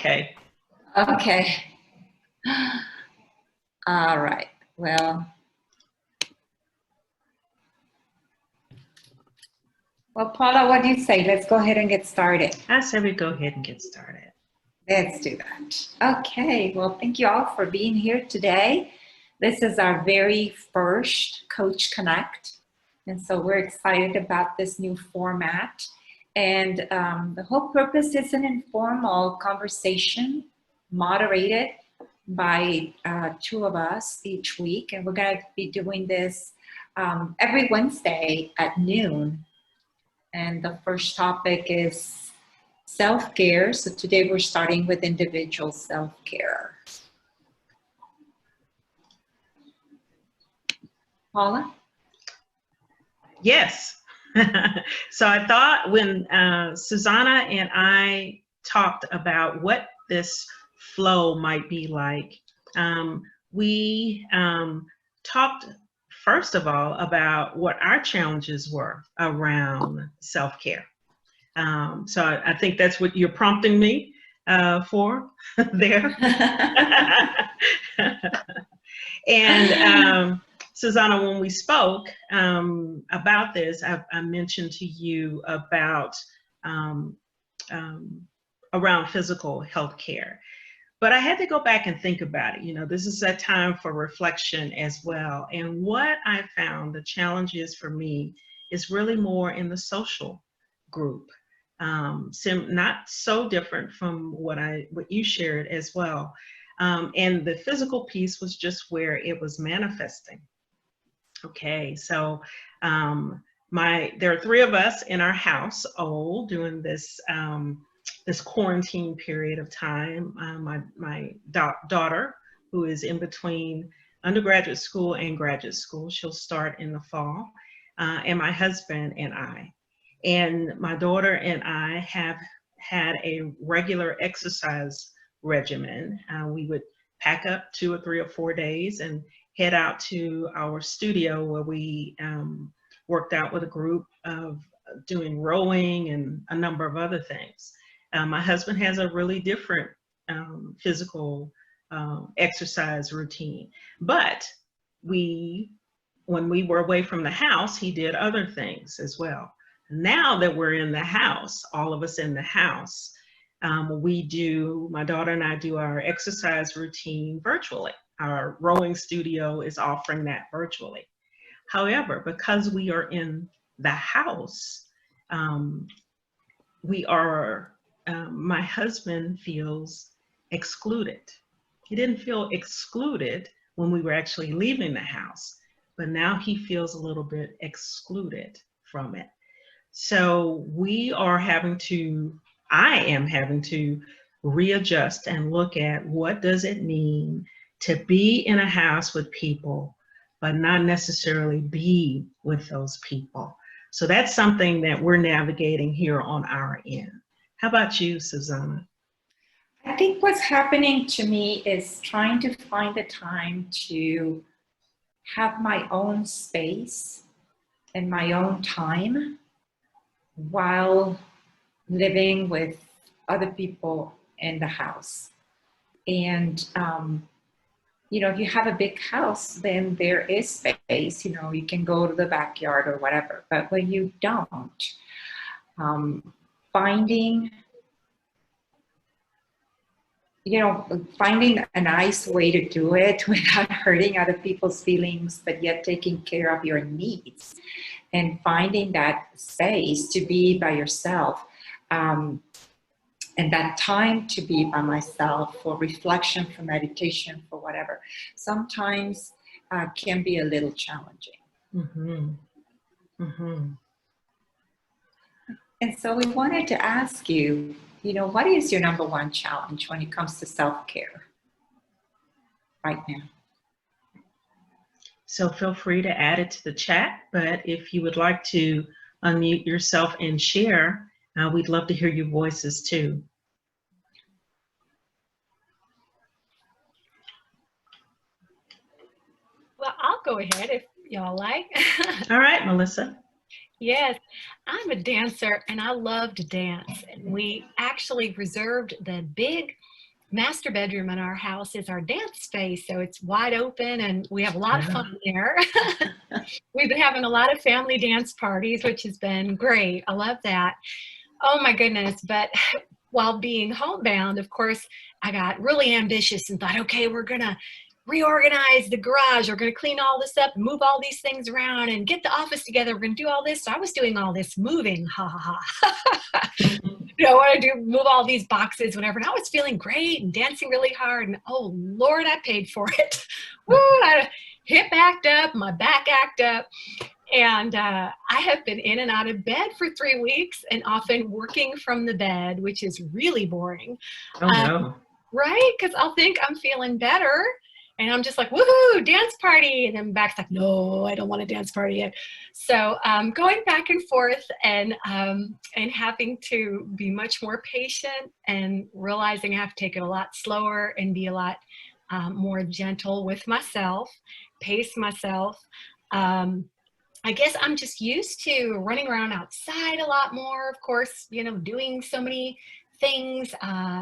Okay. Okay. All right. Well, Paula, what do you say? Let's go ahead and get started. I say we go ahead and get started. Let's do that. Okay. Well, thank you all for being here today. This is our very first Coach Connect. And so we're excited about this new format. And the whole purpose is an informal conversation moderated by two of us each week. And we're going to be doing this every Wednesday at noon. And the first topic is self-care. So today we're starting with individual self-care. Paula? Yes. So I thought when Susanna and I talked about what this flow might be like, we talked first of all about what our challenges were around self-care. So I think that's what you're prompting me for there. And Susanna, when we spoke about this, I mentioned to you about around physical health care. But I had to go back and think about it. You know, this is a time for reflection as well. And what I found the challenge is for me is really more in the social group. Not so different from what you shared as well. And the physical piece was just where it was manifesting. Okay, so there are three of us in our household doing this this quarantine period of time. My daughter, who is in between undergraduate school and graduate school, she'll start in the fall, and my husband and I. And my daughter and I have had a regular exercise regimen. We would pack up 2 or 3 or 4 days and head out to our studio where we worked out with a group of doing rowing and a number of other things. My husband has a really different physical exercise routine, but when we were away from the house, he did other things as well. Now that we're in the house, all of us in the house, my daughter and I do our exercise routine virtually. Our rowing studio is offering that virtually. However, because we are in the house, my husband feels excluded. He didn't feel excluded when we were actually leaving the house, but now he feels a little bit excluded from it. So I am having to readjust and look at what does it mean to be in a house with people, but not necessarily be with those people. So that's something that we're navigating here on our end. How about you, Susanna? I think what's happening to me is trying to find the time to have my own space and my own time while living with other people in the house. And, you know, if you have a big house, then there is space, you know, you can go to the backyard or whatever. But when you don't, finding a nice way to do it without hurting other people's feelings, but yet taking care of your needs and finding that space to be by yourself, and that time to be by myself for reflection, for meditation, for whatever, sometimes can be a little challenging. Mm-hmm. Mm-hmm. And so we wanted to ask you, you know, what is your number one challenge when it comes to self-care right now? So feel free to add it to the chat, but if you would like to unmute yourself and share, we'd love to hear your voices too. Well, I'll go ahead if y'all like. All right, Melissa. Yes, I'm a dancer and I love to dance. And we actually reserved the big master bedroom in our house is our dance space. So it's wide open and we have a lot of fun there. We've been having a lot of family dance parties, which has been great. I love that. Oh my goodness. But while being homebound, of course, I got really ambitious and thought, okay, we're going to reorganize the garage. We're going to clean all this up and move all these things around and get the office together. We're going to do all this. So I was doing all this moving. Ha ha ha. I want to move all these boxes, whatever. And I was feeling great and dancing really hard. And oh Lord, I paid for it. Woo! I hip act up, my back act up. And I have been in and out of bed for 3 weeks and often working from the bed, which is really boring. Oh, no. Right? Because I'll think I'm feeling better. And I'm just like, woohoo, dance party. And then back's like, no, I don't want a dance party yet. So going back and forth and having to be much more patient and realizing I have to take it a lot slower and be a lot more gentle with myself, pace myself. I guess I'm just used to running around outside a lot more, of course, doing so many things,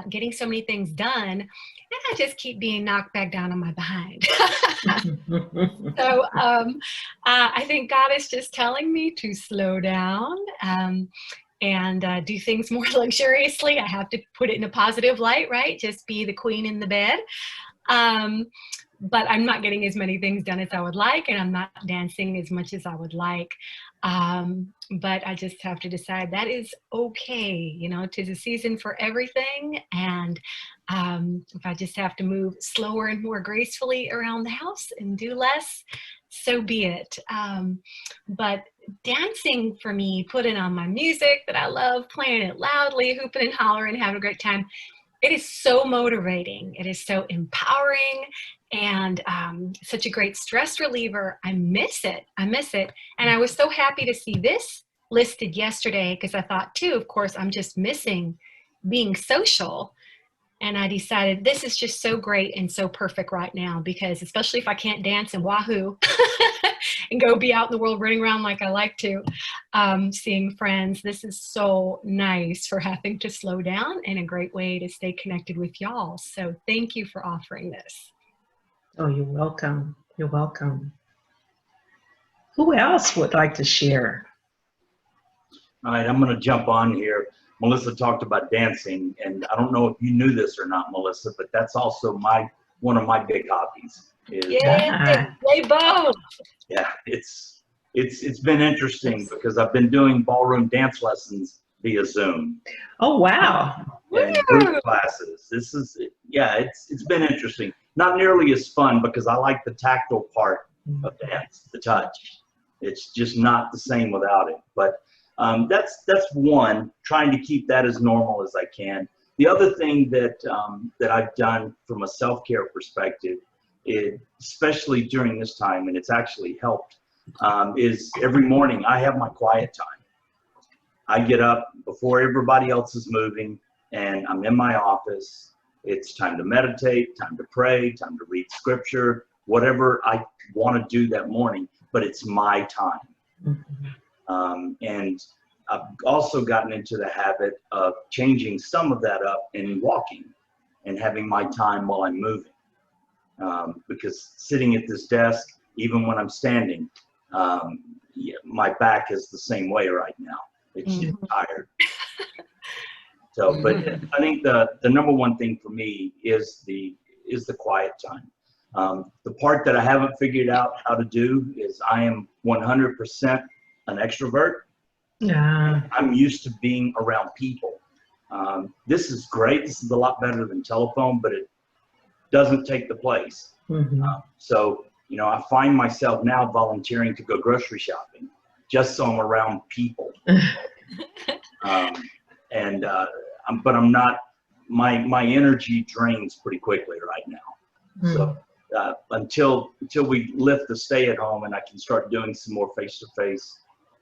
getting so many things done, and I just keep being knocked back down on my behind. So I think God is just telling me to slow down and do things more luxuriously. I have to put it in a positive light, right? Just be the queen in the bed. But I'm not getting as many things done as I would like, and I'm not dancing as much as I would like. But I just have to decide that is okay. 'Tis a season for everything. And if I just have to move slower and more gracefully around the house and do less, so be it. But dancing for me, putting on my music that I love, playing it loudly, hooping and hollering, having a great time, it is so motivating. It is so empowering and such a great stress reliever. I miss it. And I was so happy to see this listed yesterday because I thought too, of course, I'm just missing being social. And I decided this is just so great and so perfect right now because especially if I can't dance and wahoo and go be out in the world running around like I like to, seeing friends, this is so nice for having to slow down and a great way to stay connected with y'all. So thank you for offering this. Oh, you're welcome. You're welcome. Who else would like to share? All right, I'm going to jump on here. Melissa talked about dancing, and I don't know if you knew this or not, Melissa, but that's also one of my big hobbies. Yeah, play both. Yeah, it's been interesting because I've been doing ballroom dance lessons via Zoom. Oh, wow. And group classes. It's been interesting. Not nearly as fun because I like the tactile part of dance, the touch. It's just not the same without it. But that's one, trying to keep that as normal as I can. The other thing that I've done from a self-care perspective, especially during this time, and it's actually helped, is every morning I have my quiet time. I get up before everybody else is moving, and I'm in my office. It's time to meditate, time to pray, time to read scripture, whatever I want to do that morning, but it's my time. Mm-hmm. And I've also gotten into the habit of changing some of that up in walking and having my time while I'm moving. Because sitting at this desk, even when I'm standing, my back is the same way right now. It's just tired. So, but I think the number one thing for me is the quiet time. The part that I haven't figured out how to do is I am 100% an extrovert. Yeah. I'm used to being around people. This is great. This is a lot better than telephone, but it doesn't take the place. Mm-hmm. So, I find myself now volunteering to go grocery shopping just so I'm around people. But I'm not, my energy drains pretty quickly right now. So until we lift the stay at home and I can start doing some more face-to-face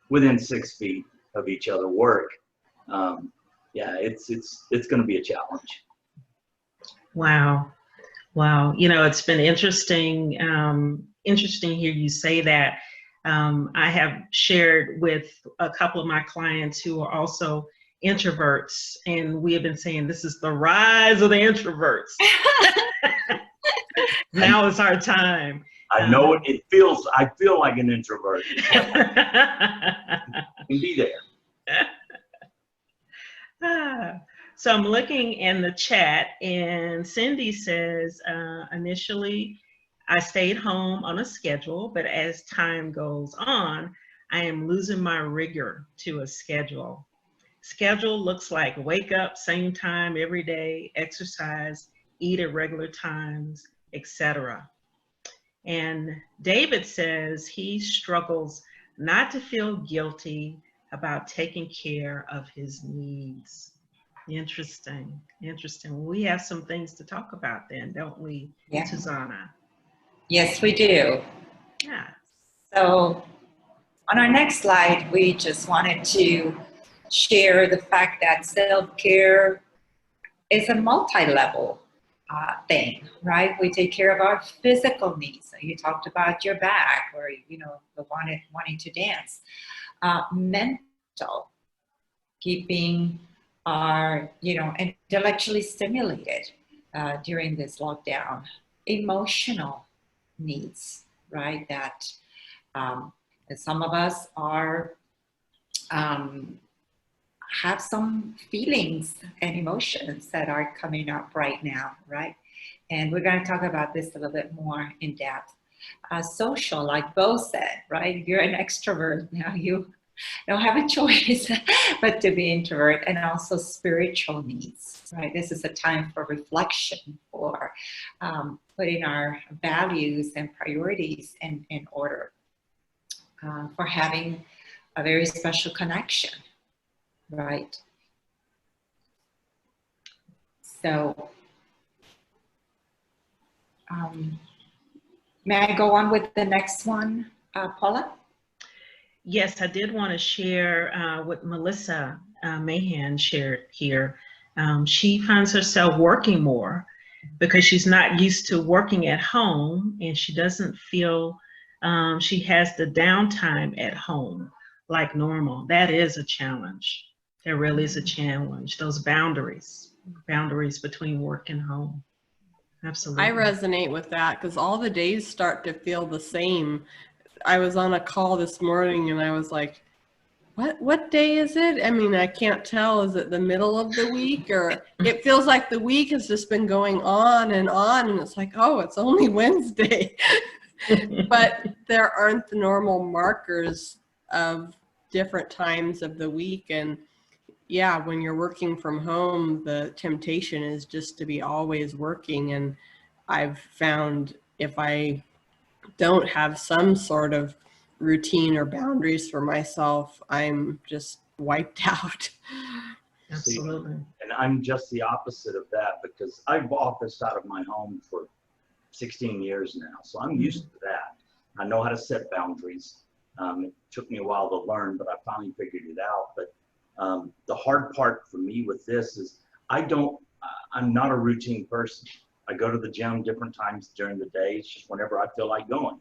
within 6 feet of each other work, it's going to be a challenge. Wow. It's been interesting to hear you say that. I have shared with a couple of my clients who are also introverts, and we have been saying this is the rise of the introverts. Now is our time. I know it. It feels. I feel like an introvert. Can be there. So I'm looking in the chat, and Cindy says, initially, I stayed home on a schedule, but as time goes on, I am losing my rigor to a schedule. Schedule looks like wake up same time every day, exercise, eat at regular times, etc. And David says he struggles not to feel guilty about taking care of his needs. Interesting, interesting. We have some things to talk about then, don't we, Yeah. Susanna? Yes, we do. Yeah. So on our next slide, we just wanted to share the fact that self-care is a multi-level thing, right? We take care of our physical needs. So you talked about your back, or the wanting to dance. Mental, keeping our intellectually stimulated during this lockdown. Emotional needs, right? That some of us are have some feelings and emotions that are coming up right now, right? And we're going to talk about this a little bit more in depth. Social, like Bo said, right? If you're an extrovert now, you don't have a choice but to be introvert. And also spiritual needs, right? This is a time for reflection, for putting our values and priorities in order, for having a very special connection. Right. So, may I go on with the next one, Paula? Yes, I did want to share what Melissa Mahan shared here. She finds herself working more because she's not used to working at home, and she doesn't feel she has the downtime at home like normal. That is a challenge. There really is a challenge. Those boundaries between work and home. Absolutely. I resonate with that because all the days start to feel the same. I was on a call this morning and I was like, what day is it? I mean, I can't tell. Is it the middle of the week? Or it feels like the week has just been going on. And it's like, oh, it's only Wednesday. But there aren't the normal markers of different times of the week. And yeah, when you're working from home, the temptation is just to be always working. And I've found if I don't have some sort of routine or boundaries for myself, I'm just wiped out. Absolutely. And I'm just the opposite of that because I've officed out of my home for 16 years now. So I'm used to that. I know how to set boundaries. It took me a while to learn, but I finally figured it out. But the hard part for me with this is I'm not a routine person. I go to the gym different times during the day. It's just whenever I feel like going.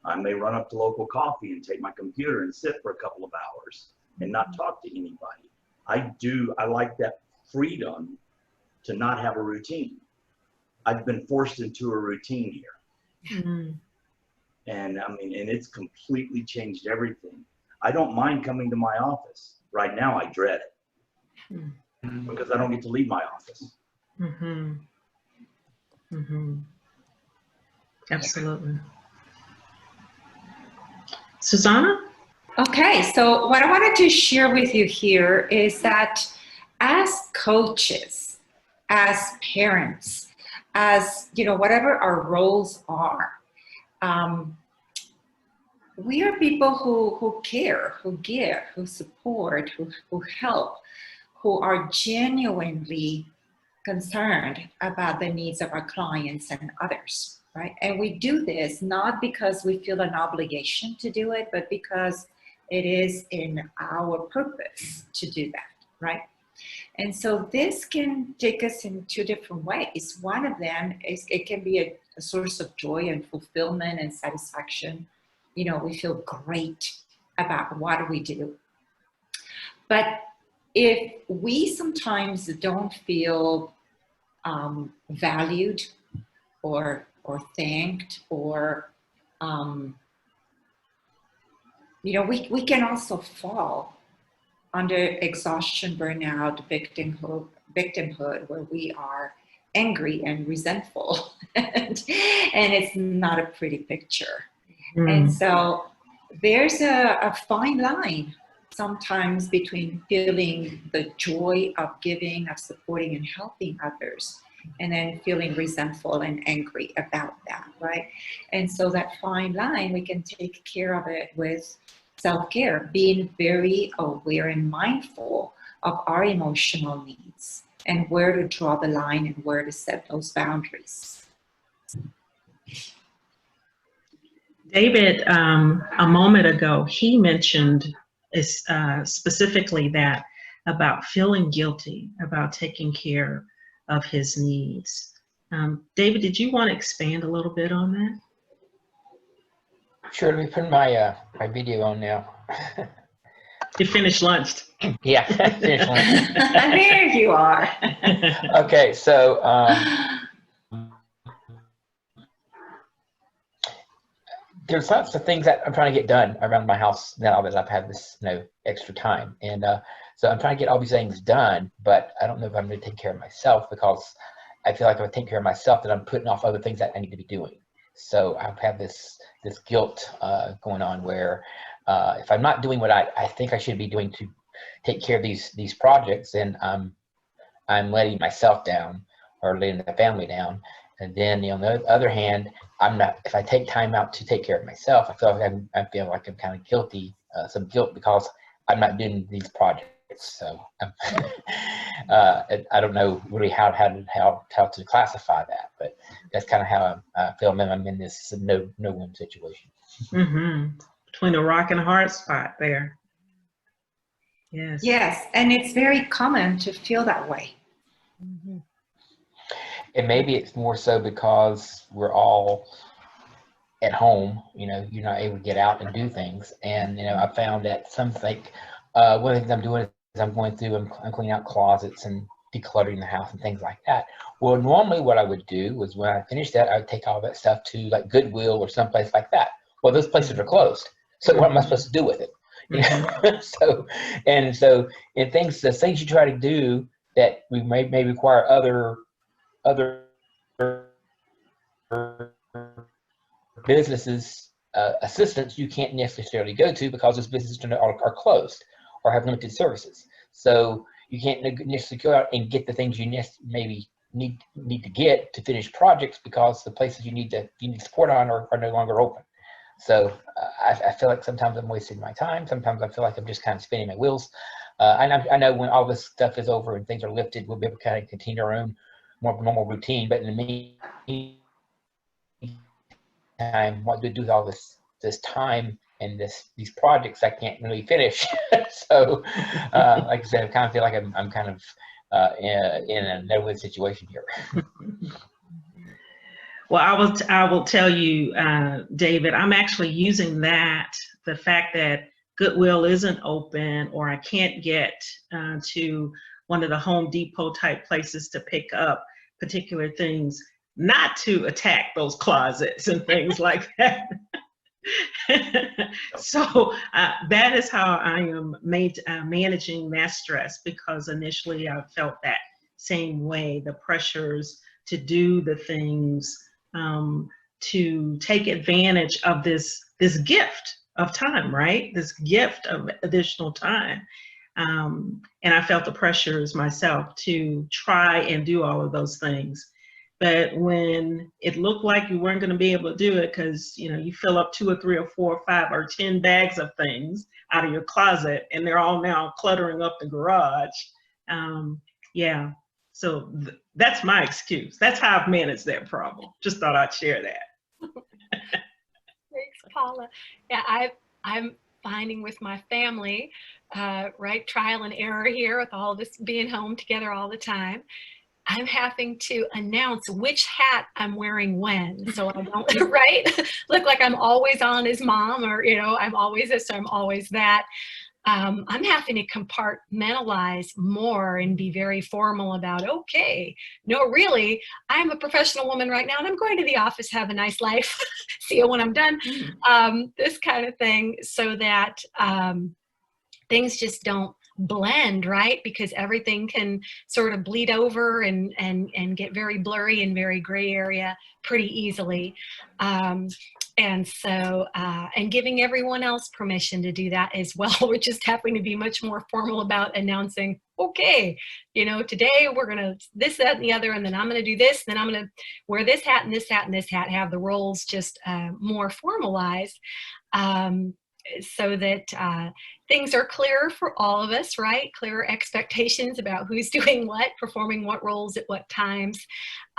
I may run up to local coffee and take my computer and sit for a couple of hours and not talk to anybody. I like that freedom to not have a routine. I've been forced into a routine here. Mm-hmm. And and it's completely changed everything. I don't mind coming to my office. Right now, I dread it because I don't get to leave my office. Mm-hmm. Mm-hmm. Absolutely. Susanna? Okay, so what I wanted to share with you here is that as coaches, as parents, as whatever our roles are, we are people who care, who give, who support, who help, who are genuinely concerned about the needs of our clients and others, right? And we do this not because we feel an obligation to do it, but because it is in our purpose to do that, right? And so this can take us in two different ways. One of them is it can be a source of joy and fulfillment and satisfaction. We feel great about what we do. But if we sometimes don't feel valued or thanked, or you know, we can also fall under exhaustion, burnout, victimhood, where we are angry and resentful, and it's not a pretty picture. And so there's a fine line sometimes between feeling the joy of giving, of supporting and helping others, and then feeling resentful and angry about that, right? And so that fine line, we can take care of it with self-care, being very aware and mindful of our emotional needs and where to draw the line and where to set those boundaries. David, a moment ago, he mentioned specifically that about feeling guilty about taking care of his needs. David, did you want to expand a little bit on that? Sure, let me put my my video on now. You finished lunch. Yeah, finished lunch. There you are. Okay, so there's lots of things that I'm trying to get done around my house now that I've had this, you know, extra time, and so I'm trying to get all these things done. But I don't know if I'm going to take care of myself, because I feel like if I take care of myself, then I'm putting off other things that I need to be doing. So I have this guilt going on where if I'm not doing what I think I should be doing to take care of these projects, then I'm letting myself down or letting the family down. And then, you know, on the other hand, I'm not. If I take time out to take care of myself, I feel like I'm kind of guilty, some guilt, because I'm not doing these projects. So I don't know really how to classify that, but that's kind of how I feel. I'm in this no-win situation. Between a rock and a hard spot there. Yes. Yes, and it's very common to feel that way. And maybe it's more so because we're all at home, you know, you're not able to get out and do things. And, you know, I found that one of the things I'm doing is I'm going through, I'm cleaning out closets and decluttering the house and things like that. Well, normally what I would do was when I finished that, I would take all that stuff to like Goodwill or someplace like that. Well, those places are closed. So what am I supposed to do with it? You know? So the things you try to do that we may require other businesses assistance, you can't necessarily go to, because those businesses are closed or have limited services. So you can't necessarily go out and get the things you maybe need to get to finish projects, because the places you need support on are no longer open. So I feel like sometimes I'm wasting my time. Sometimes I feel like I'm just kind of spinning my wheels. And I know when all this stuff is over and things are lifted, we'll be able to kind of continue our own more normal routine. But in the meantime, what do I do with all this time and these projects I can't really finish? So, like I said, I kind of feel like I'm kind of in a no-win situation here. Well, I will tell you, David, I'm actually using the fact that Goodwill isn't open, or I can't get to one of the Home Depot type places to pick up particular things, not to attack those closets and things like that. So that is how I am managing that stress, because initially I felt that same way, the pressures to do the things, to take advantage of this gift of time, right? This gift of additional time. And I felt the pressures myself to try and do all of those things. But when it looked like you weren't going to be able to do it, because you know you fill up 2 or 3 or 4 or 5 or 10 bags of things out of your closet, and they're all now cluttering up the garage. Yeah, so that's my excuse. That's how I've managed that problem. Just thought I'd share that. Thanks, Paula. Yeah, I'm finding with my family, right, trial and error here with all this being home together all the time. I'm having to announce which hat I'm wearing when, so I don't, right, look like I'm always on as mom, or, you know, I'm always this, or I'm always that. I'm having to compartmentalize more and be very formal about, okay, no, really, I'm a professional woman right now and I'm going to the office, have a nice life, see you when I'm done, this kind of thing, so that things just don't blend, right? Because everything can sort of bleed over and get very blurry and very gray area pretty easily. And so, and giving everyone else permission to do that as well. We're just having to be much more formal about announcing, okay, you know, today we're going to this, that, and the other, and then I'm going to do this, then I'm going to wear this hat and this hat and this hat, have the roles just more formalized. So that things are clearer for all of us, right? Clearer expectations about who's doing what, performing what roles at what times,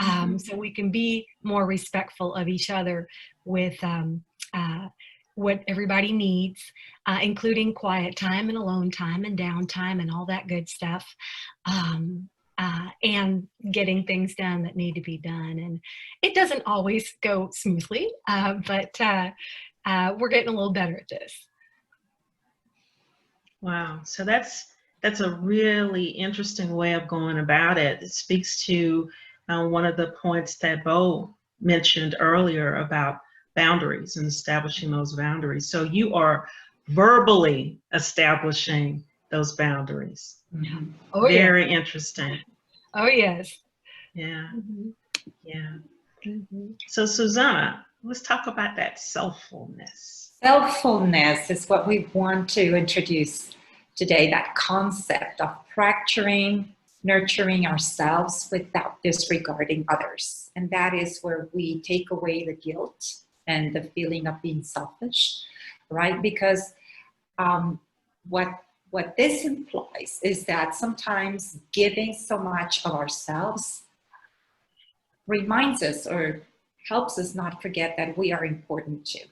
so we can be more respectful of each other with what everybody needs, including quiet time and alone time and downtime and all that good stuff, and getting things done that need to be done. And it doesn't always go smoothly, but we're getting a little better at this. Wow. So that's a really interesting way of going about it. It speaks to one of the points that Bo mentioned earlier about boundaries and establishing those boundaries. So you are verbally establishing those boundaries. Oh, very interesting. Oh, yes. Yeah. Yeah. So Susanna, let's talk about that self-fulness. Self-fulness is what we want to introduce today, that concept of fracturing, nurturing ourselves without disregarding others. And that is where we take away the guilt and the feeling of being selfish, right? Because what this implies is that sometimes giving so much of ourselves reminds us or helps us not forget that we are important too.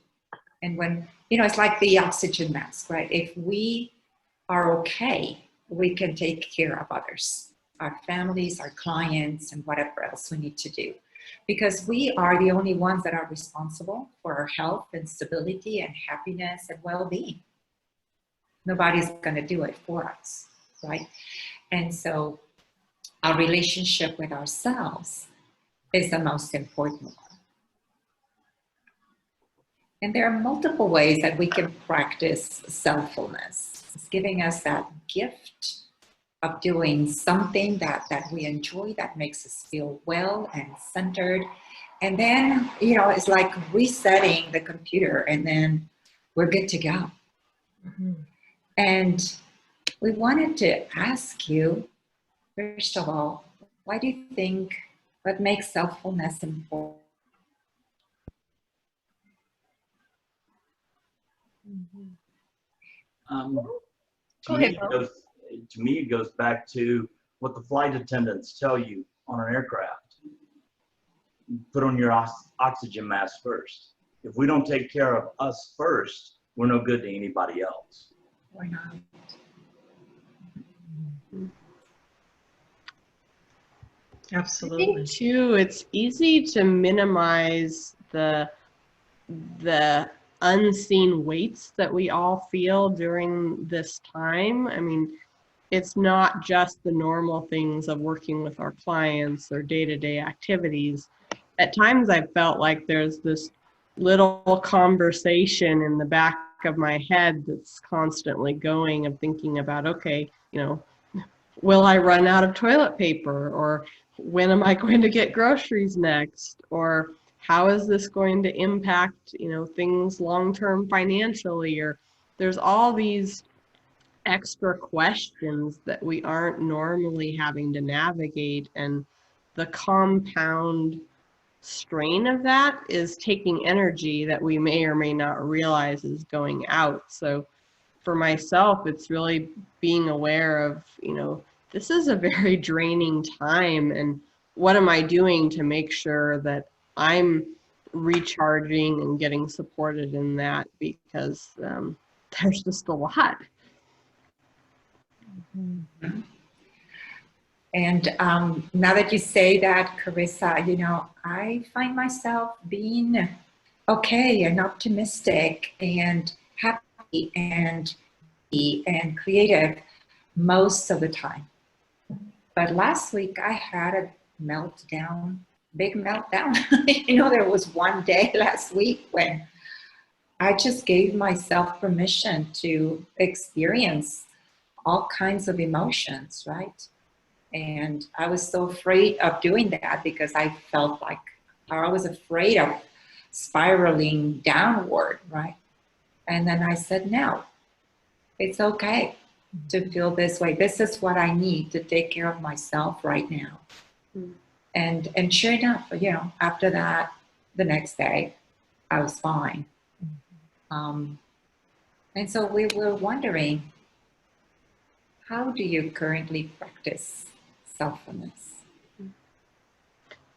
And when, you know, it's like the oxygen mask, right? If we are okay, we can take care of others, our families, our clients, and whatever else we need to do. Because we are the only ones that are responsible for our health and stability and happiness and well-being. Nobody's going to do it for us, right? And so our relationship with ourselves is the most important one. And there are multiple ways that we can practice self-fulness. It's giving us that gift of doing something that we enjoy, that makes us feel well and centered. And then, you know, it's like resetting the computer and then we're good to go. And we wanted to ask you, first of all, why do you think, what makes self-fulness important? To me, it goes back to what the flight attendants tell you on an aircraft. Put on your oxygen mask first. If we don't take care of us first, we're no good to anybody else. Why not? Absolutely. I think too, it's easy to minimize the unseen weights that we all feel during this time. I mean, it's not just the normal things of working with our clients or day-to-day activities. At times I've felt like there's this little conversation in the back of my head that's constantly going of thinking about, okay, you know, will I run out of toilet paper? Or when am I going to get groceries next? Or how is this going to impact, you know, things long-term financially? Or there's all these extra questions that we aren't normally having to navigate, and the compound strain of that is taking energy that we may or may not realize is going out. So for myself, it's really being aware of, you know, this is a very draining time, and what am I doing to make sure that I'm recharging and getting supported in that, because there's just a lot. And now that you say that, Carissa, you know, I find myself being okay and optimistic and happy and and creative most of the time. But last week I had a meltdown, big meltdown. There was one day last week when I just gave myself permission to experience all kinds of emotions, right? And I was so afraid of doing that because I felt like I was afraid of spiraling downward, right? And then I said, no, it's okay to feel this way. This is what I need to take care of myself right now. And sure enough, after that, the next day, I was fine. And so we were wondering, how do you currently practice self-fulness?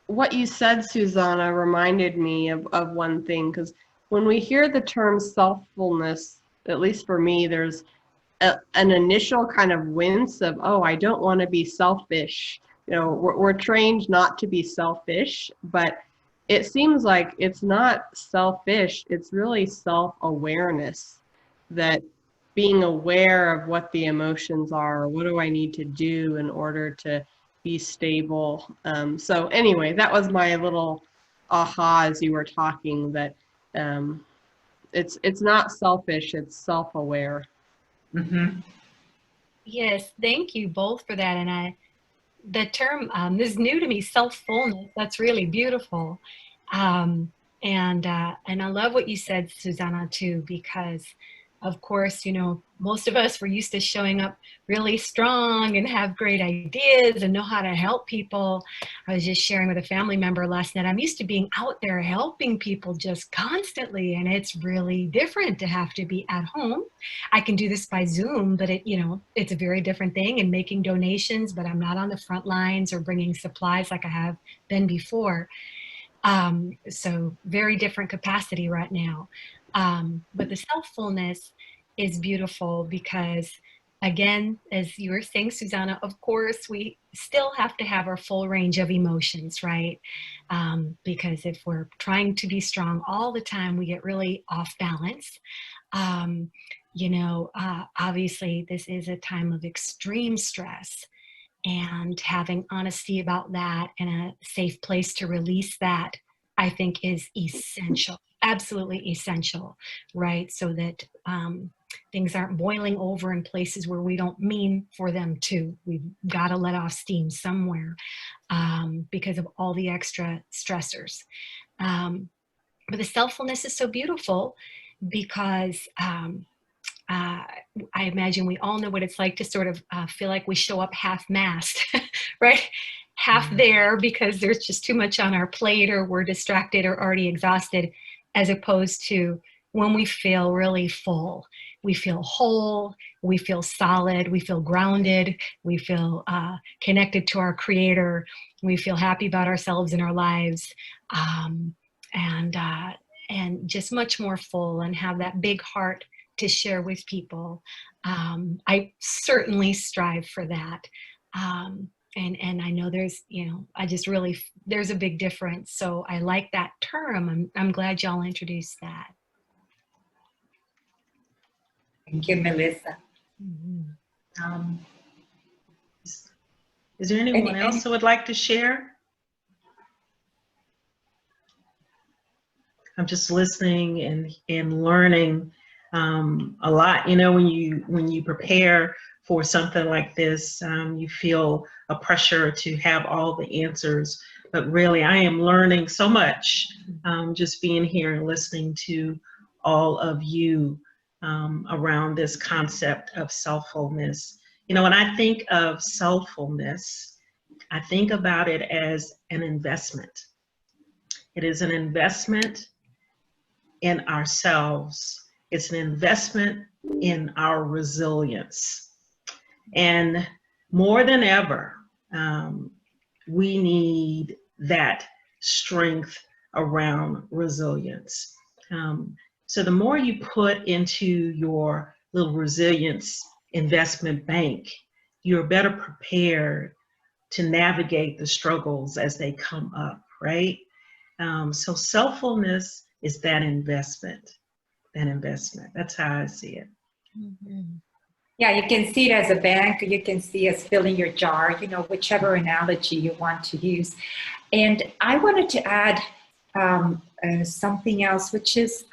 What you said, Susanna, reminded me of one thing, because when we hear the term self-fulness, at least for me, there's an initial kind of wince of, oh, I don't want to be selfish. We're trained not to be selfish, but it seems like it's not selfish, it's really self-awareness, that being aware of what the emotions are, what do I need to do in order to be stable. So anyway, that was my little aha as you were talking, that it's not selfish, it's self-aware. Mm-hmm. Yes, thank you both for that. And the term is new to me, self-fulness. That's really beautiful. And I love what you said, Susanna, too, because of course, most of us were used to showing up really strong and have great ideas and know how to help people. I was just sharing with a family member last night, I'm used to being out there helping people just constantly, and it's really different to have to be at home. I can do this by Zoom, but it's a very different thing, and making donations, but I'm not on the front lines or bringing supplies like I have been before. So very different capacity right now. But the self-fulness is beautiful because, again, as you were saying, Susanna, of course, we still have to have our full range of emotions, right? Because if we're trying to be strong all the time, we get really off balance. Obviously, this is a time of extreme stress, and having honesty about that and a safe place to release that, I think, is essential. Absolutely essential, right? So that things aren't boiling over in places where we don't mean for them to. We've got to let off steam somewhere because of all the extra stressors. But the self-fulness is so beautiful because I imagine we all know what it's like to sort of feel like we show up half-mast, right? Half there because there's just too much on our plate, or we're distracted or already exhausted, as opposed to when we feel really full. We feel whole, we feel solid, we feel grounded, we feel connected to our Creator, we feel happy about ourselves and our lives, and just much more full, and have that big heart to share with people. I certainly strive for that. And I know there's, there's a big difference. So I like that term. I'm glad y'all introduced that. Thank you, Melissa. Mm-hmm. Is there anyone else who would like to share? I'm just listening and learning a lot. When you prepare for something like this, you feel a pressure to have all the answers, but really I am learning so much just being here and listening to all of you around this concept of self-fulness. When I think of self-fulness, I think about it as an investment. It is an investment in ourselves. It's an investment in our resilience. And more than ever, we need that strength around resilience. So the more you put into your little resilience investment bank, you're better prepared to navigate the struggles as they come up, right? So self-fulness is that investment. That's how I see it. Mm-hmm. Yeah, you can see it as a bank, you can see as filling your jar, you know, whichever analogy you want to use. And I wanted to add something else, which is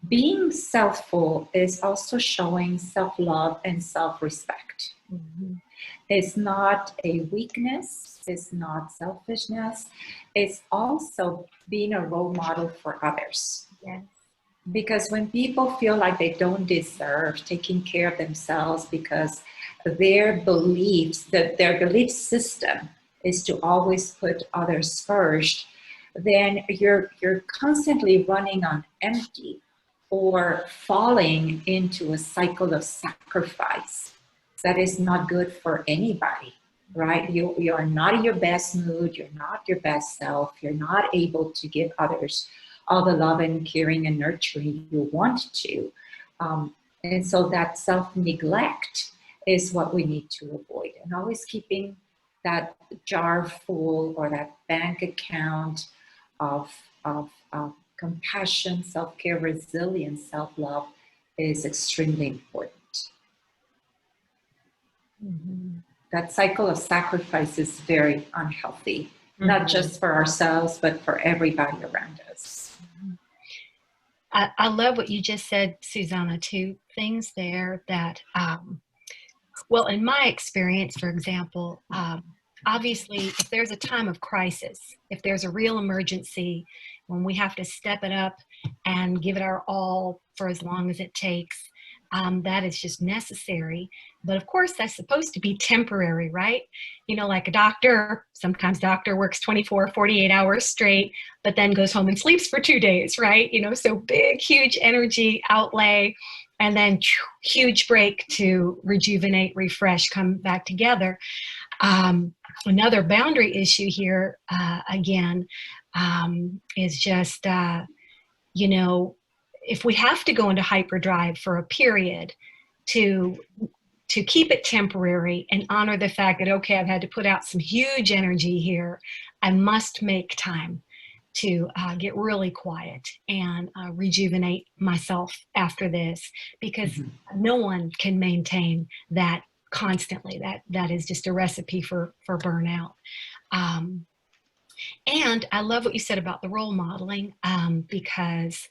being self-full is also showing self-love and self-respect. Mhm. It's not a weakness, it's not selfishness, it's also being a role model for others. Yes. Because when people feel like they don't deserve taking care of themselves because their beliefs, their belief system is to always put others first, then you're constantly running on empty or falling into a cycle of sacrifice that is not good for anybody, right? You are not in your best mood, you're not your best self, you're not able to give others all the love and caring and nurturing you want to. And so that self-neglect is what we need to avoid. And always keeping that jar full or that bank account of compassion, self-care, resilience, self-love is extremely important. Mhm. That cycle of sacrifice is very unhealthy, not just for ourselves, but for everybody around us. I love what you just said, Susanna, two things there that, well, in my experience, for example, obviously, if there's a time of crisis, if there's a real emergency, when we have to step it up and give it our all for as long as it takes, that is just necessary. But of course, that's supposed to be temporary, right? You know, like a doctor, sometimes doctor works 24, 48 hours straight, but then goes home and sleeps for 2 days, right? You know, so big, huge energy outlay, and then huge break to rejuvenate, refresh, come back together. Another boundary issue here, again, is just, you know, if we have to go into hyperdrive for a period to keep it temporary and honor the fact that, okay, I've had to put out some huge energy here, I must make time to get really quiet and rejuvenate myself after this, because no one can maintain that constantly. That is just a recipe for burnout. And I love what you said about the role modeling, because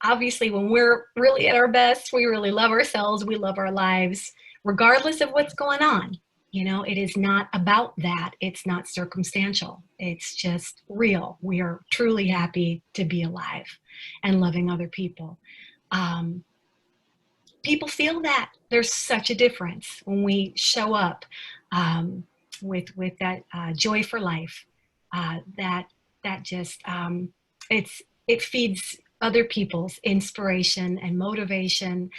obviously when we're really at our best, we really love ourselves, we love our lives, regardless of what's going on. You know, it is not about that. It's not circumstantial. It's just real. We are truly happy to be alive and loving other people. People feel that. There's such a difference when we show up with that joy for life. That just it feeds other people's inspiration and motivation,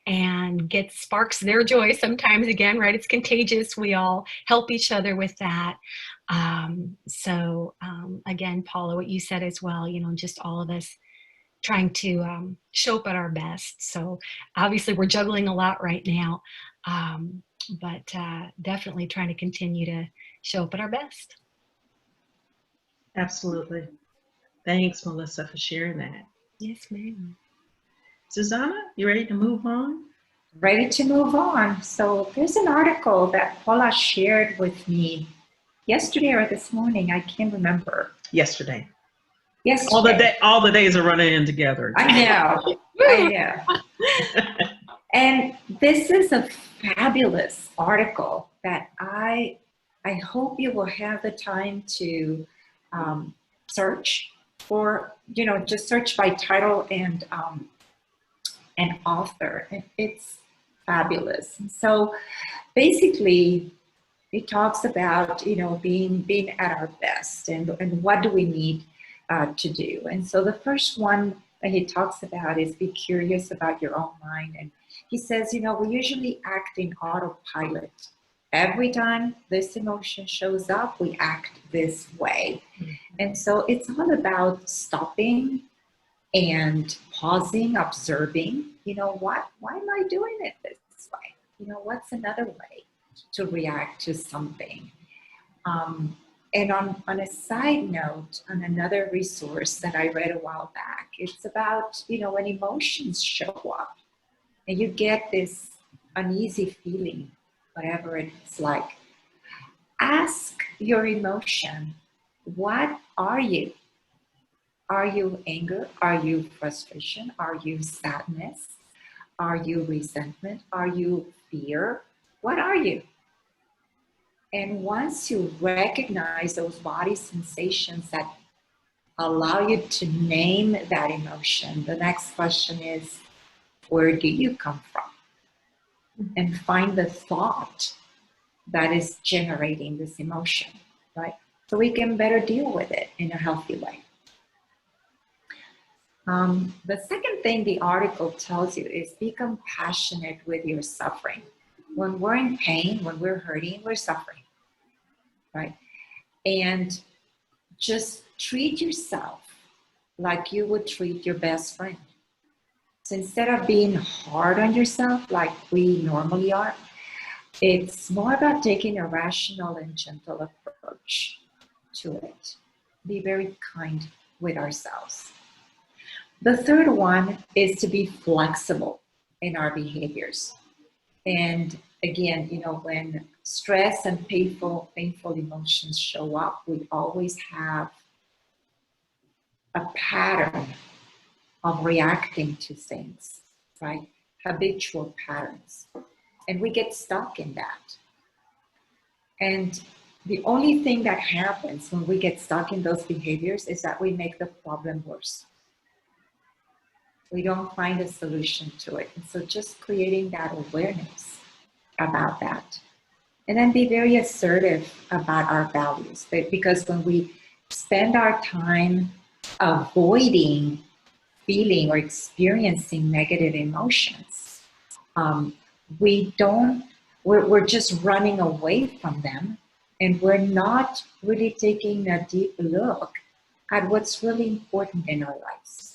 and sparks their joy sometimes again, right? It's contagious. We all help each other with that. Again, Paula, what you said as well, you know, just all of us trying to show up at our best. So obviously we're juggling a lot right now, but definitely trying to continue to show up at our best. Absolutely. Thanks, Melissa, for sharing that. Yes, ma'am. Susanna, you ready to move on? Ready to move on. So there's an article that Paula shared with me yesterday or this morning. I can't remember. Yesterday. Yesterday. All the days are running in together. I know. And this is a fabulous article that I hope you will have the time to search for, you know, just search by title and author. It's fabulous. And so basically it talks about, you know, being at our best and what do we need to do. And so the first one that he talks about is be curious about your own mind. And he says, you know, we usually act in autopilot. Every time this emotion shows up, we act this way. And so it's all about stopping and pausing, observing, you know, why am I doing it this way? You know, what's another way to react to something? And on a side note, on another resource that I read a while back, it's about, you know, when emotions show up and you get this uneasy feeling, whatever it's like, ask your emotion, what are you? Are you anger? Are you frustration? Are you sadness? Are you resentment? Are you fear? What are you? And once you recognize those body sensations that allow you to name that emotion, the next question is, where do you come from? And find the thought that is generating this emotion, right? So we can better deal with it in a healthy way. The second thing the article tells you is be compassionate with your suffering. When we're in pain, when we're hurting, we're suffering, right? And just treat yourself like you would treat your best friend. So instead of being hard on yourself like we normally are, it's more about taking a rational and gentle approach to it. Be very kind with ourselves. The third one is to be flexible in our behaviors. And again, you know, when stress and painful emotions show up, we always have a pattern of reacting to things, right? Habitual patterns. And we get stuck in that. And the only thing that happens when we get stuck in those behaviors is that we make the problem worse. We don't find a solution to it. And so just creating that awareness about that. And then be very assertive about our values. Because when we spend our time avoiding feeling or experiencing negative emotions, we're just running away from them, and we're not really taking a deep look at what's really important in our lives.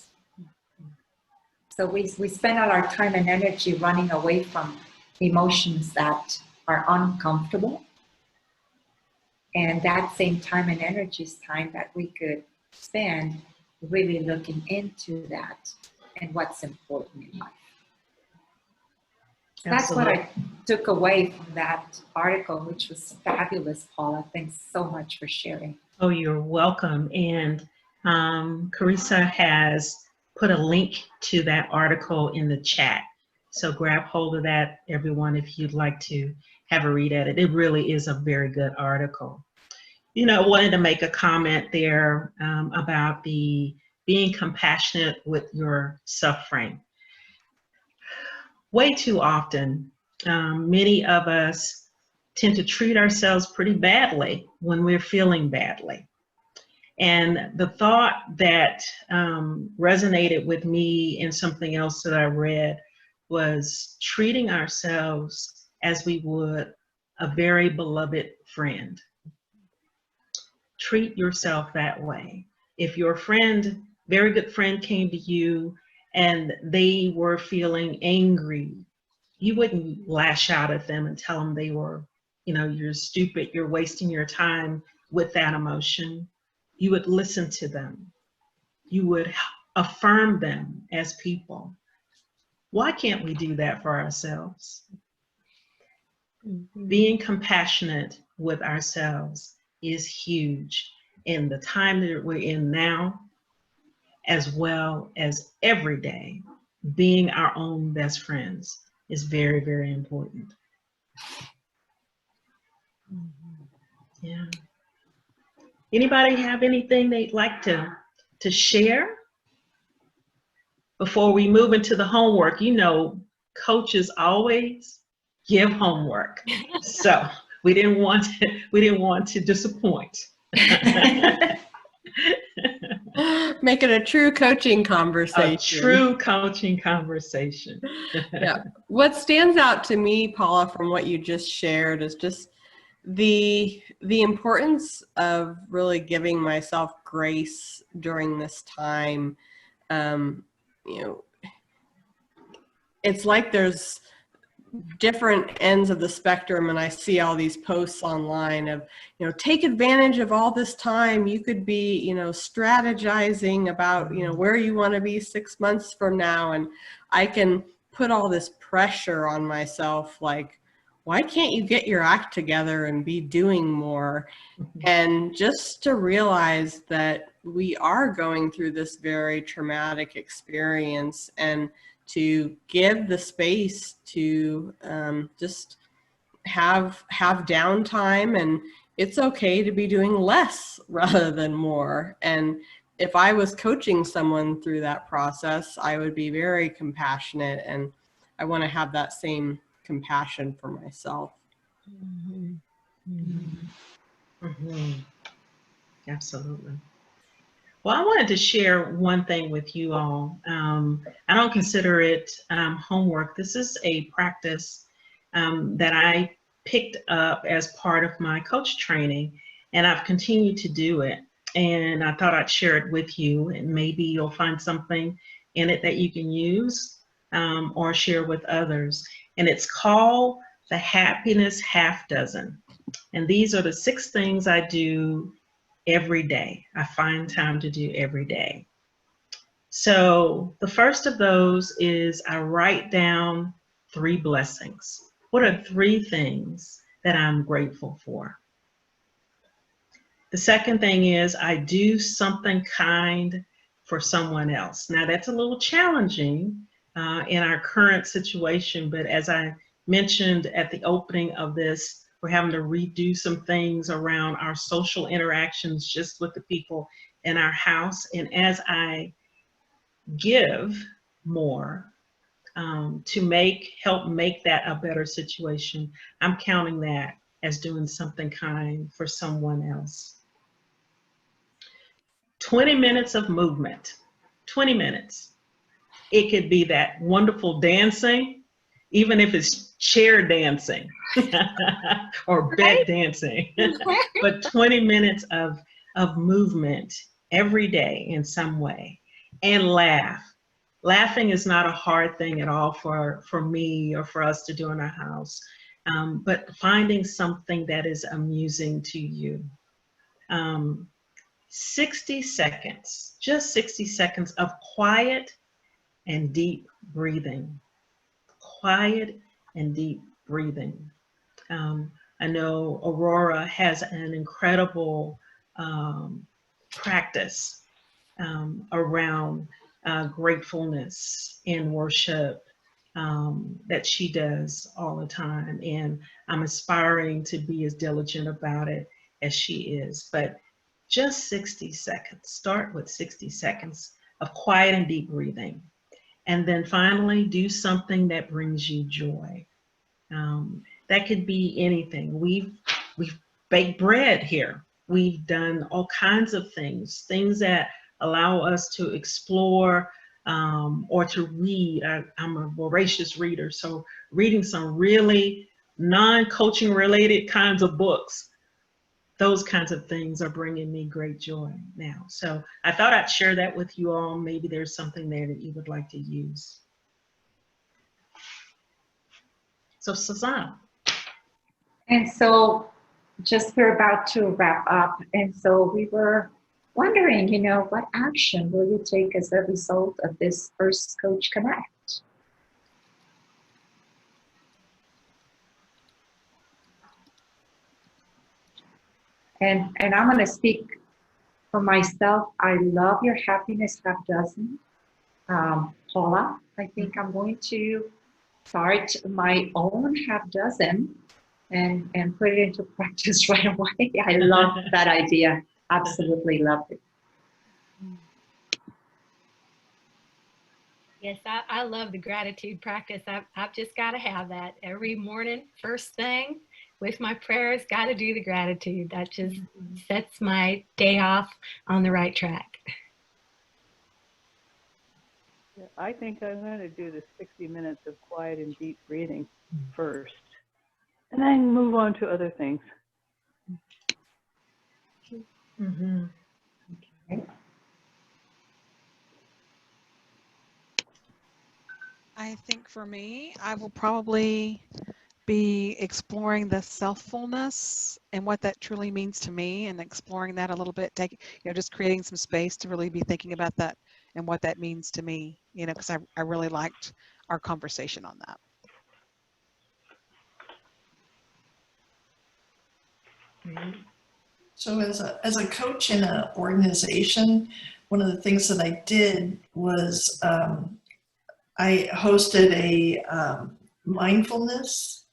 So we spend all our time and energy running away from emotions that are uncomfortable, and that same time and energy is time that we could spend really looking into that and what's important in life. That's what I took away from that article, which was fabulous, Paula. Thanks so much for sharing. Oh, you're welcome. And Carissa has put a link to that article in the chat. So grab hold of that, everyone, if you'd like to have a read at it. It really is a very good article. You know, I wanted to make a comment there about being compassionate with your suffering. Way too often, many of us tend to treat ourselves pretty badly when we're feeling badly. And the thought that resonated with me in something else that I read was treating ourselves as we would a very beloved friend. Treat yourself that way. If your friend, very good friend, came to you and they were feeling angry, you wouldn't lash out at them and tell them they were, you know, you're stupid, you're wasting your time with that emotion. You would listen to them. You would affirm them as people. Why can't we do that for ourselves? Being compassionate with ourselves is huge in the time that we're in now, as well as every day. Being our own best friends is very, very important. Yeah. Anybody have anything they'd like to share before we move into the homework? You know, coaches always give homework, so we didn't want to disappoint. Make it a true coaching conversation. A true coaching conversation. Yeah. What stands out to me, Paula, from what you just shared is just the importance of really giving myself grace during this time. You know, it's like there's different ends of the spectrum, and I see all these posts online of, you know, take advantage of all this time. You could be, you know, strategizing about, you know, where you want to be 6 months from now, and I can put all this pressure on myself, like, why can't you get your act together and be doing more? And just to realize that we are going through this very traumatic experience, and to give the space to just have downtime, and it's okay to be doing less rather than more. And if I was coaching someone through that process, I would be very compassionate, and I want to have that same compassion for myself. Mm-hmm. Mm-hmm. Mm-hmm. Absolutely. Well, I wanted to share one thing with you all. I don't consider it homework. This is a practice that I picked up as part of my coach training, and I've continued to do it. And I thought I'd share it with you, and maybe you'll find something in it that you can use or share with others. And it's called the Happiness Half Dozen. And these are the 6 things I do every day. I find time to do every day. So the first of those is I write down 3 blessings. What are 3 things that I'm grateful for? The second thing is I do something kind for someone else. Now that's a little challenging in our current situation, but as I mentioned at the opening of this, we're having to redo some things around our social interactions just with the people in our house. And as I give more to help make that a better situation, I'm counting that as doing something kind for someone else. 20 minutes of movement, 20 minutes. It could be that wonderful dancing, even if it's chair dancing or bed dancing, but 20 minutes of movement every day in some way. And laugh. Laughing is not a hard thing at all for me or for us to do in our house, but finding something that is amusing to you. 60 seconds, just 60 seconds of quiet and deep breathing. Quiet and deep breathing. I know Aurora has an incredible practice around gratefulness and worship that she does all the time. And I'm aspiring to be as diligent about it as she is. But just 60 seconds. Start with 60 seconds of quiet and deep breathing. And then finally, do something that brings you joy. That could be anything. We've baked bread here. We've done all kinds of things that allow us to explore or to read. I'm a voracious reader, so reading some really non-coaching related kinds of books, those kinds of things are bringing me great joy now. So I thought I'd share that with you all. Maybe there's something there that you would like to use. So Susanna. And so just we're about to wrap up. And so we were wondering, what action will you take as a result of this first Coach Connect? And I'm going to speak for myself. I love your happiness half dozen. Paula, I think I'm going to start my own half dozen and put it into practice right away. I love that idea. Absolutely love it. Yes, I love the gratitude practice. I've just got to have that every morning, first thing with my prayers, got to do the gratitude. That just sets my day off on the right track. I think I'm going to do the 60 minutes of quiet and deep breathing first, and then move on to other things. Mm-hmm. Okay. I think for me, I will probably be exploring the self-fulness and what that truly means to me, and exploring that a little bit, just creating some space to really be thinking about that and what that means to me, because I really liked our conversation on that. So as a coach in an organization, one of the things that I did was I hosted a mindfulness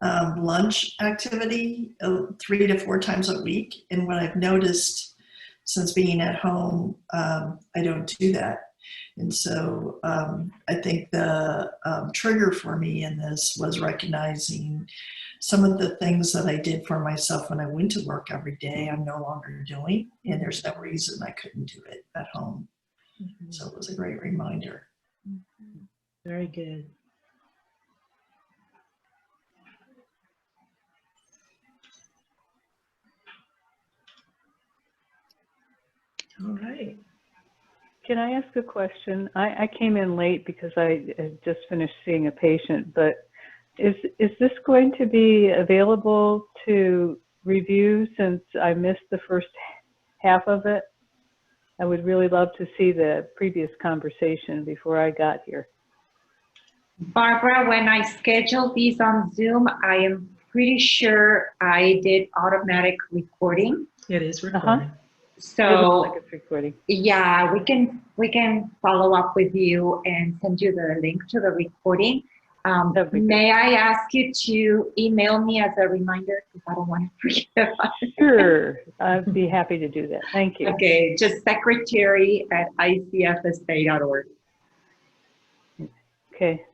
lunch activity 3 to 4 times a week. And what I've noticed since being at home, I don't do that. And so I think the trigger for me in this was recognizing some of the things that I did for myself when I went to work every day, I'm no longer doing, and there's no reason I couldn't do it at home. Mm-hmm. So it was a great reminder. Very good. All right. Can I ask a question? I came in late because I had just finished seeing a patient, but is this going to be available to review since I missed the first half of it? I would really love to see the previous conversation before I got here. Barbara, when I scheduled these on Zoom, I am pretty sure I did automatic recording. It is recording. So it looks like it's recording. Yeah, we can follow up with you and send you the link to the recording. May I ask you to email me as a reminder because I don't want to forget. Sure, I'd be happy to do that. Thank you. Okay, just secretary@icfsa.org. Okay.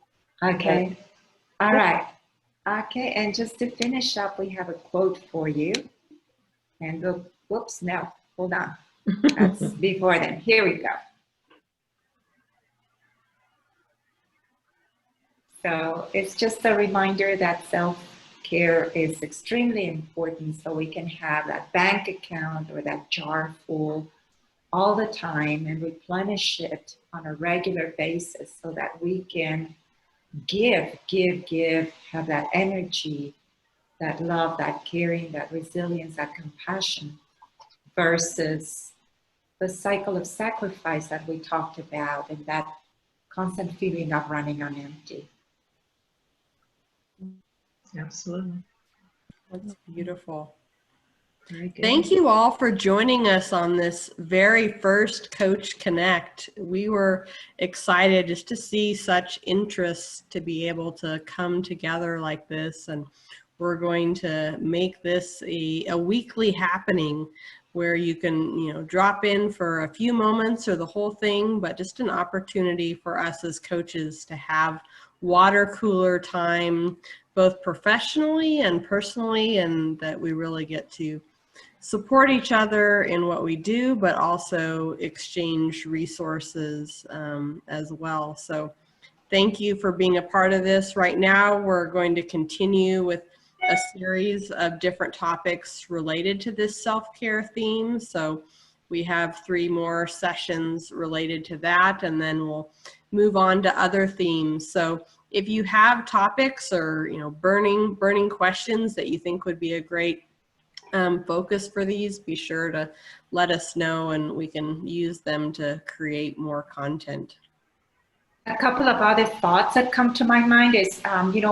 Okay. All right. Okay, and just to finish up, we have a quote for you. And whoops, no, hold on. That's before then. Here we go. So it's just a reminder that self-care is extremely important so we can have that bank account or that jar full all the time and replenish it on a regular basis so that we can give, have that energy, that love, that caring, that resilience, that compassion versus the cycle of sacrifice that we talked about and that constant feeling of running on empty. Absolutely. That's beautiful. Very good. Thank you all for joining us on this very first Coach Connect. We were excited just to see such interest to be able to come together like this, and we're going to make this a weekly happening where you can, drop in for a few moments or the whole thing, but just an opportunity for us as coaches to have water cooler time, both professionally and personally, and that we really get to support each other in what we do, but also exchange resources as well. So thank you for being a part of this. Right now, we're going to continue with a series of different topics related to this self-care theme. So we have 3 more sessions related to that, and then we'll move on to other themes. So if you have topics or burning questions that you think would be a great focus for these, be sure to let us know and we can use them to create more content. A couple of other thoughts that come to my mind is,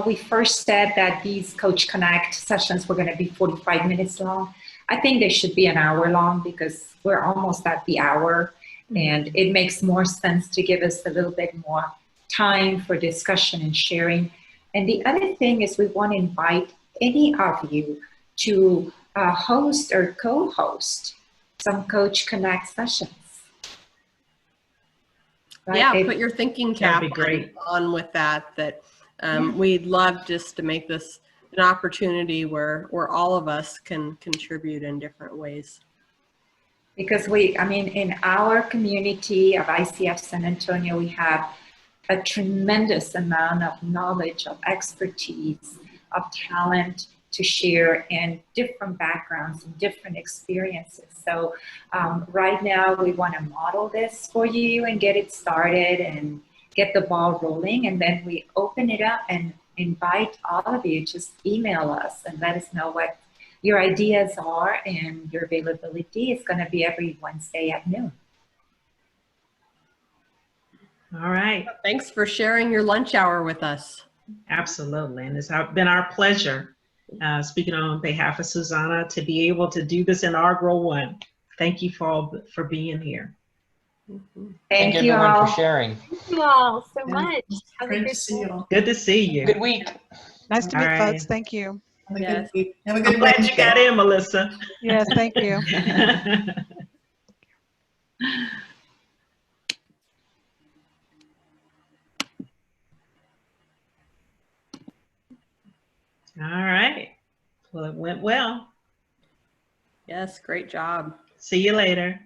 we first said that these Coach Connect sessions were going to be 45 minutes long. I think they should be an hour long because we're almost at the hour, and it makes more sense to give us a little bit more time for discussion and sharing. And the other thing is we want to invite any of you to host or co-host some Coach Connect sessions. Right? Yeah, put your thinking cap on with that. We'd love just to make this an opportunity where all of us can contribute in different ways. Because in our community of ICF San Antonio, we have a tremendous amount of knowledge, of expertise, of talent to share in different backgrounds and different experiences. So right now we want to model this for you and get it started and get the ball rolling. And then we open it up and invite all of you, just email us and let us know what your ideas are, and your availability is going to be every Wednesday at noon. All right. Thanks for sharing your lunch hour with us. Absolutely. And it's been our pleasure, speaking on behalf of Susanna, to be able to do this inaugural one. Thank you for being here. Thank you everyone all. for sharing. Thank you all so Yeah. much. Have a Great good to see you all. Good to see you. Good week. Nice to All meet right. folks. Thank you. Have a Yes. good week. Have a I'm good glad you Wednesday. got in, Melissa. Yes, thank you. All right. Well, it went well. Yes, great job. See you later.